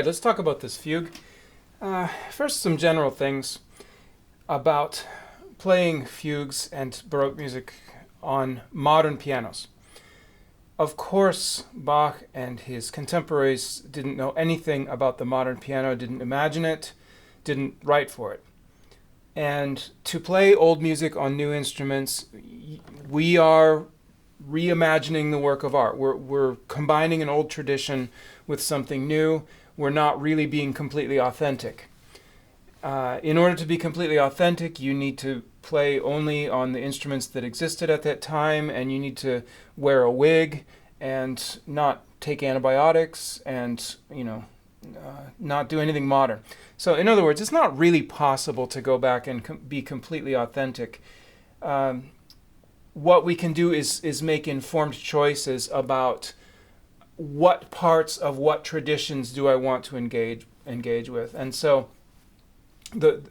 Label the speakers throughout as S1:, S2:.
S1: right, let's talk about this fugue. First, some general things about playing fugues and Baroque music on modern pianos. Of course, Bach and his contemporaries didn't know anything about the modern piano, didn't imagine it, didn't write for it. And to play old music on new instruments, we are reimagining the work of art. We're combining an old tradition with something new. We're not really being completely authentic. In order to be completely authentic, you need to play only on the instruments that existed at that time, and you need to wear a wig and not take antibiotics and, not do anything modern. So in other words, it's not really possible to go back and be completely authentic. What we can do is make informed choices about what parts of what traditions do I want to engage with. And so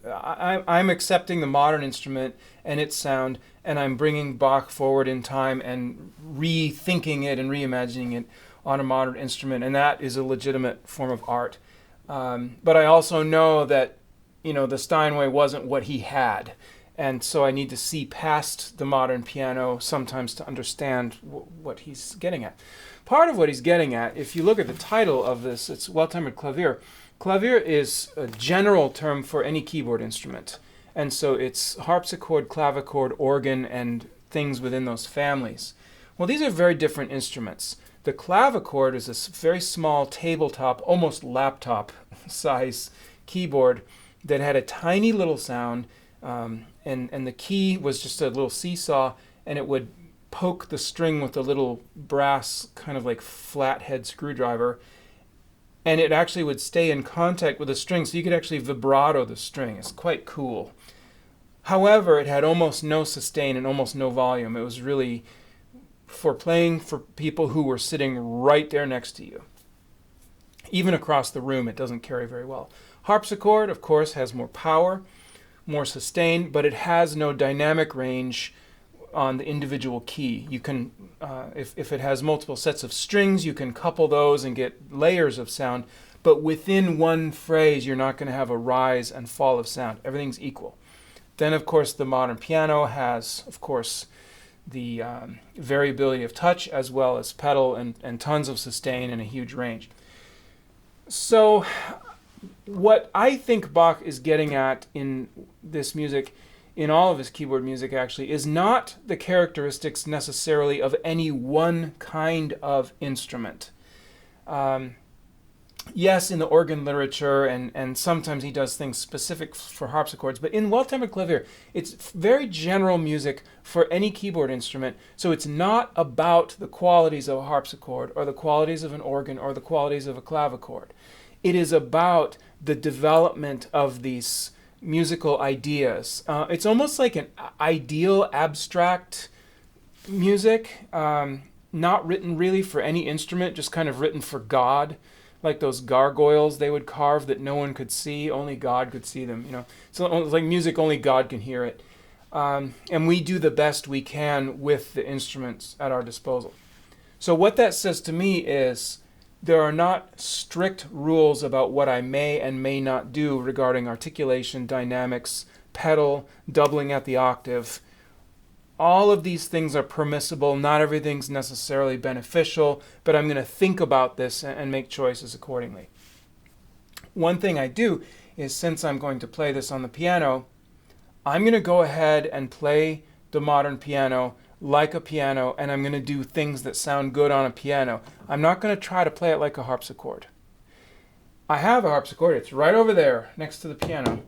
S1: I'm accepting the modern instrument and its sound, and I'm bringing Bach forward in time and rethinking it and reimagining it on a modern instrument, and that is a legitimate form of art. But I also know that, the Steinway wasn't what he had, and so I need to see past the modern piano sometimes to understand what he's getting at. Part of what he's getting at, if you look at the title of this, it's Well-Timed Clavier. Clavier is a general term for any keyboard instrument, and so it's harpsichord, clavichord, organ, and things within those families. Well, these are very different instruments. The clavichord is a very small tabletop, almost laptop size keyboard that had a tiny little sound, and the key was just a little seesaw, and it would poke the string with a little brass kind of like flathead screwdriver, and it actually would stay in contact with the string, so you could actually vibrato the string. It's quite cool. However, it had almost no sustain and almost no volume. It was really for playing for people who were sitting right there next to you. Even across the room, it doesn't carry very well. Harpsichord, of course, has more power, more sustain, but it has no dynamic range on the individual key. You can, if it has multiple sets of strings, you can couple those and get layers of sound, but within one phrase, you're not going to have a rise and fall of sound. Everything's equal. Then, of course, the modern piano has, of course, the variability of touch as well as pedal and tons of sustain and a huge range. So what I think Bach is getting at in this music, in all of his keyboard music actually, is not the characteristics necessarily of any one kind of instrument. Yes, in the organ literature, and sometimes he does things specific for harpsichords, but in Well-Timed Clavier, it's very general music for any keyboard instrument, so it's not about the qualities of a harpsichord or the qualities of an organ or the qualities of a clavichord. It is about the development of these musical ideas. It's almost like an ideal abstract music, not written really for any instrument, just kind of written for God. Like those gargoyles they would carve that no one could see, only God could see them. So it's like music, only God can hear it. And we do the best we can with the instruments at our disposal. So what that says to me is there are not strict rules about what I may and may not do regarding articulation, dynamics, pedal, doubling at the octave. All of these things are permissible. Not everything's necessarily beneficial, but I'm going to think about this and make choices accordingly. One thing I do is, since I'm going to play this on the piano, I'm going to go ahead and play the modern piano like a piano, and I'm going to do things that sound good on a piano. I'm not going to try to play it like a harpsichord. I have a harpsichord. It's right over there next to the piano.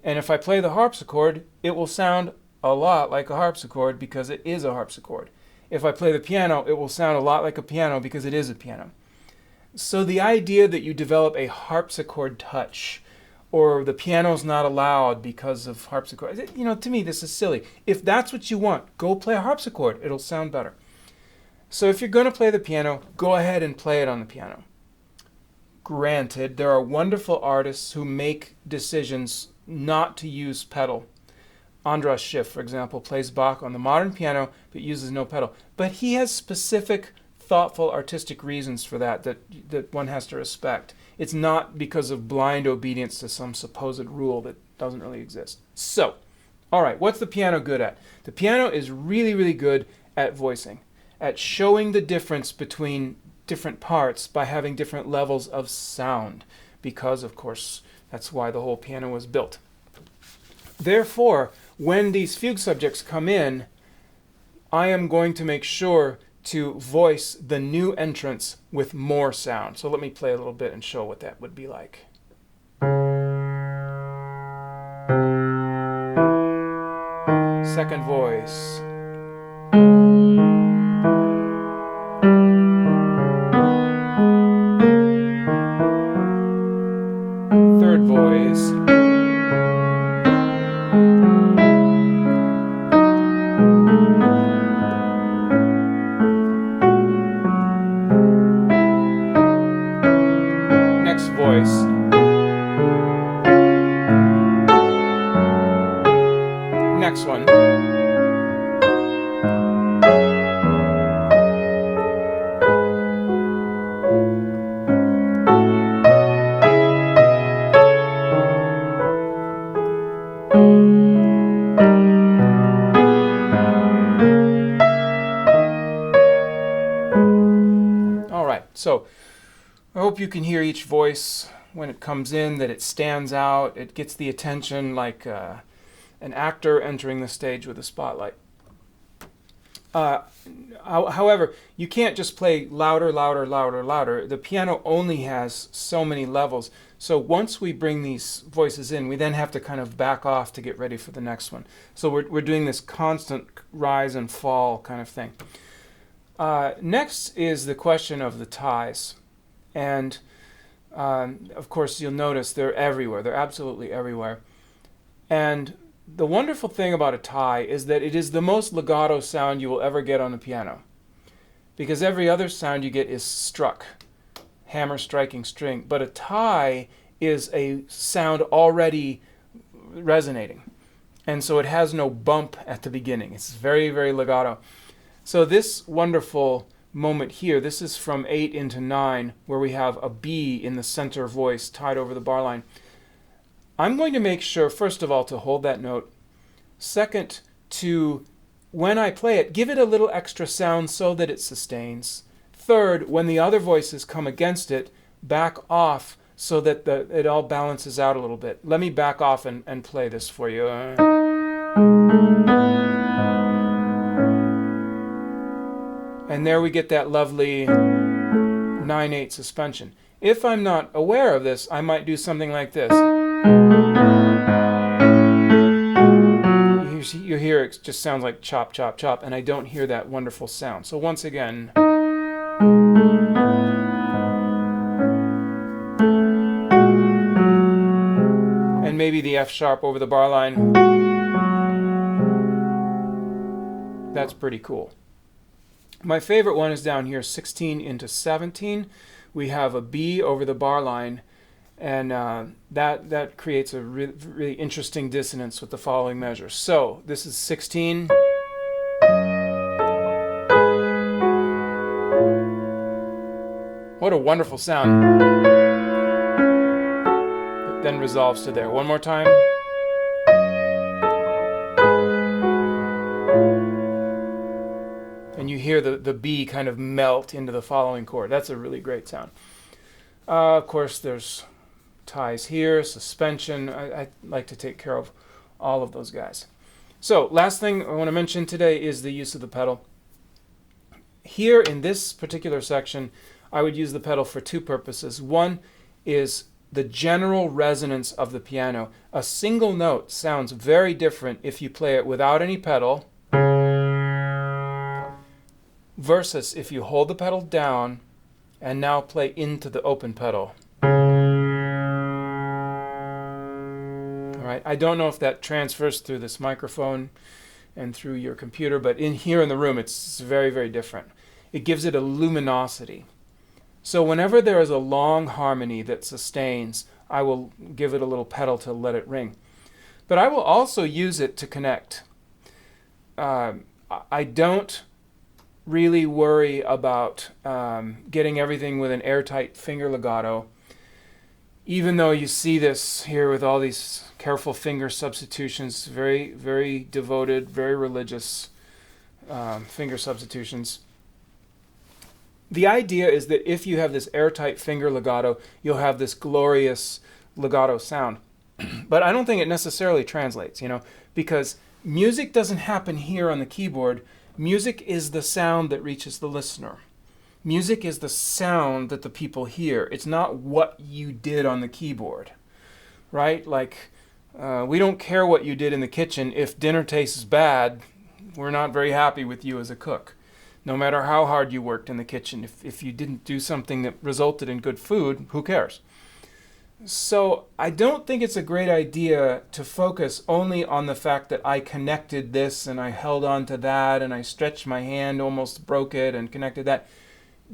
S1: And if I play the harpsichord, it will sound a lot like a harpsichord because it is a harpsichord. If I play the piano, it will sound a lot like a piano because it is a piano. So the idea that you develop a harpsichord touch, or the piano's not allowed because of harpsichord, to me this is silly. If that's what you want, go play a harpsichord. It'll sound better. So if you're going to play the piano, go ahead and play it on the piano. Granted, there are wonderful artists who make decisions not to use pedal. Andras Schiff, for example, plays Bach on the modern piano but uses no pedal. But he has specific thoughtful artistic reasons for that one has to respect. It's not because of blind obedience to some supposed rule that doesn't really exist. So, all right, what's the piano good at? The piano is really, really good at voicing, at showing the difference between different parts by having different levels of sound, because, of course, that's why the whole piano was built. Therefore, when these fugue subjects come in, I am going to make sure to voice the new entrance with more sound. So let me play a little bit and show what that would be like. Second voice. Third voice. Next voice. Next one. All right, so I hope you can hear each voice when it comes in, that it stands out, it gets the attention like an actor entering the stage with a spotlight. However, you can't just play louder, louder, louder, louder. The piano only has so many levels. So once we bring these voices in, we then have to kind of back off to get ready for the next one. So we're doing this constant rise and fall kind of thing. Next is the question of the ties. And of course, you'll notice they're everywhere. They're absolutely everywhere. And the wonderful thing about a tie is that it is the most legato sound you will ever get on the piano. Because every other sound you get is struck, hammer striking string. But a tie is a sound already resonating. And so it has no bump at the beginning. It's very, very legato. So this wonderful moment here, this is from 8 into 9, where we have a B in the center voice tied over the bar line. I'm going to make sure, first of all, to hold that note. Second, to, when I play it, give it a little extra sound so that it sustains. Third, when the other voices come against it, back off so that it all balances out a little bit. Let me back off and play this for you. And there we get that lovely 9/8 suspension. If I'm not aware of this, I might do something like this. You hear it just sounds like chop, chop, chop, and I don't hear that wonderful sound. So once again. And maybe the F sharp over the bar line. That's pretty cool. My favorite one is down here, 16 into 17. We have a B over the bar line, and that creates a really interesting dissonance with the following measure. So this is 16. What a wonderful sound. It then resolves to there. One more time. And you hear the B kind of melt into the following chord. That's a really great sound. Of course, there's ties here, suspension. I like to take care of all of those guys. So, last thing I want to mention today is the use of the pedal. Here in this particular section, I would use the pedal for two purposes. One is the general resonance of the piano. A single note sounds very different if you play it without any pedal versus if you hold the pedal down and now play into the open pedal. All right, I don't know if that transfers through this microphone and through your computer, but here in the room it's very, very different. It gives it a luminosity. So whenever there is a long harmony that sustains, I will give it a little pedal to let it ring. But I will also use it to connect. I don't really worry about getting everything with an airtight finger legato, even though you see this here with all these careful finger substitutions, very, very devoted, very religious finger substitutions. The idea is that if you have this airtight finger legato, you'll have this glorious legato sound. But I don't think it necessarily translates, because music doesn't happen here on the keyboard. Music is the sound that reaches the listener. Music is the sound that the people hear. It's not what you did on the keyboard, right? Like, we don't care what you did in the kitchen. If dinner tastes bad, we're not very happy with you as a cook. No matter how hard you worked in the kitchen, if you didn't do something that resulted in good food, who cares? So I don't think it's a great idea to focus only on the fact that I connected this and I held on to that and I stretched my hand, almost broke it, and connected that.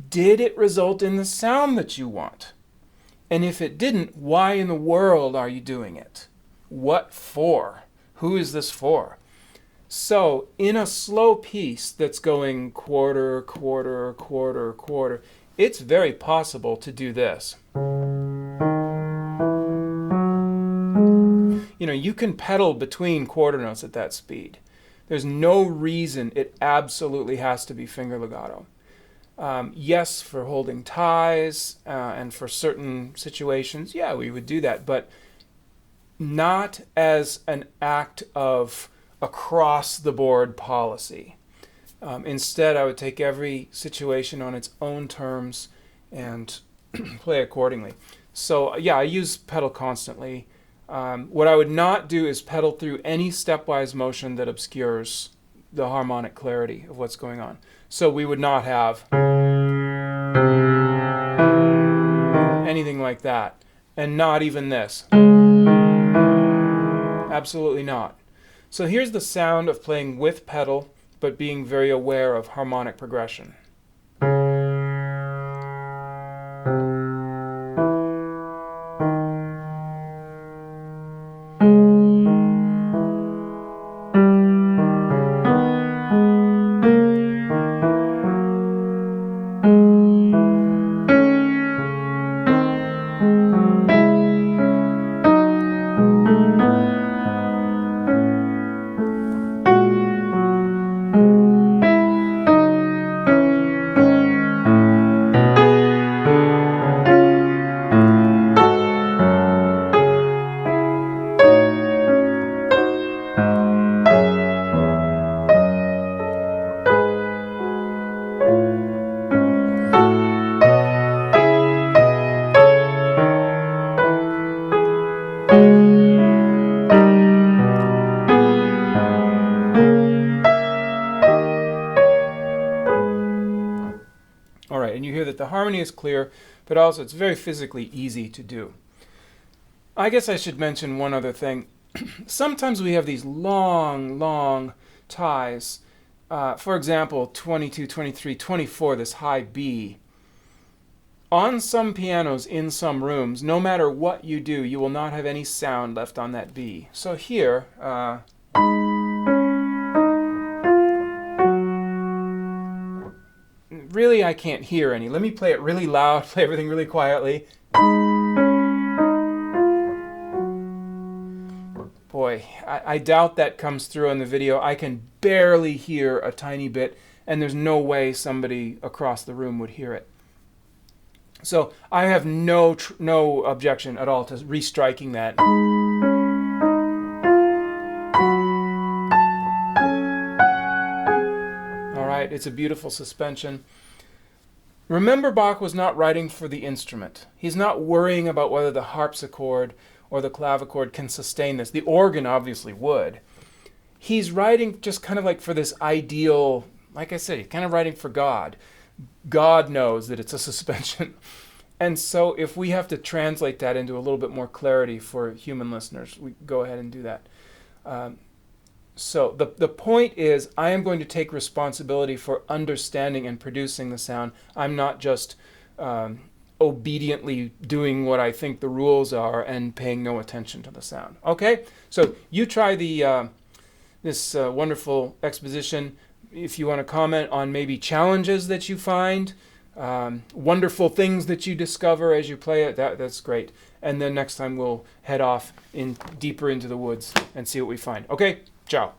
S1: Did it result in the sound that you want? And if it didn't, why in the world are you doing it? What for? Who is this for? So in a slow piece that's going quarter, quarter, quarter, quarter, it's very possible to do this. You can pedal between quarter notes at that speed. There's no reason it absolutely has to be finger legato. Yes, for holding ties and for certain situations, yeah, we would do that, but not as an act of across-the-board policy. Instead, I would take every situation on its own terms and play accordingly. So, yeah, I use pedal constantly. What I would not do is pedal through any stepwise motion that obscures the harmonic clarity of what's going on. So we would not have anything like that, and not even this. Absolutely not. So here's the sound of playing with pedal, but being very aware of harmonic progression. The harmony is clear, but also it's very physically easy to do. I guess I should mention one other thing. Sometimes we have these long ties. For example, 22, 23, 24, this high B. On some pianos in some rooms, no matter what you do, you will not have any sound left on that B. So here, really, I can't hear any. Let me play it really loud, play everything really quietly. Boy, I doubt that comes through on the video. I can barely hear a tiny bit, and there's no way somebody across the room would hear it. So I have no objection at all to restriking that. All right, it's a beautiful suspension. Remember, Bach was not writing for the instrument. He's not worrying about whether the harpsichord or the clavichord can sustain this. The organ obviously would. He's writing just kind of like for this ideal, like I said, he's kind of writing for God. God knows that it's a suspension. And so if we have to translate that into a little bit more clarity for human listeners, we go ahead and do that. So the point is, I am going to take responsibility for understanding and producing the sound. I'm not just obediently doing what I think the rules are and paying no attention to the sound. Okay? So you try this wonderful exposition. if you want to comment on maybe challenges that you find, wonderful things that you discover as you play it, that's great. And then next time we'll head off deeper into the woods and see what we find. Okay, ciao.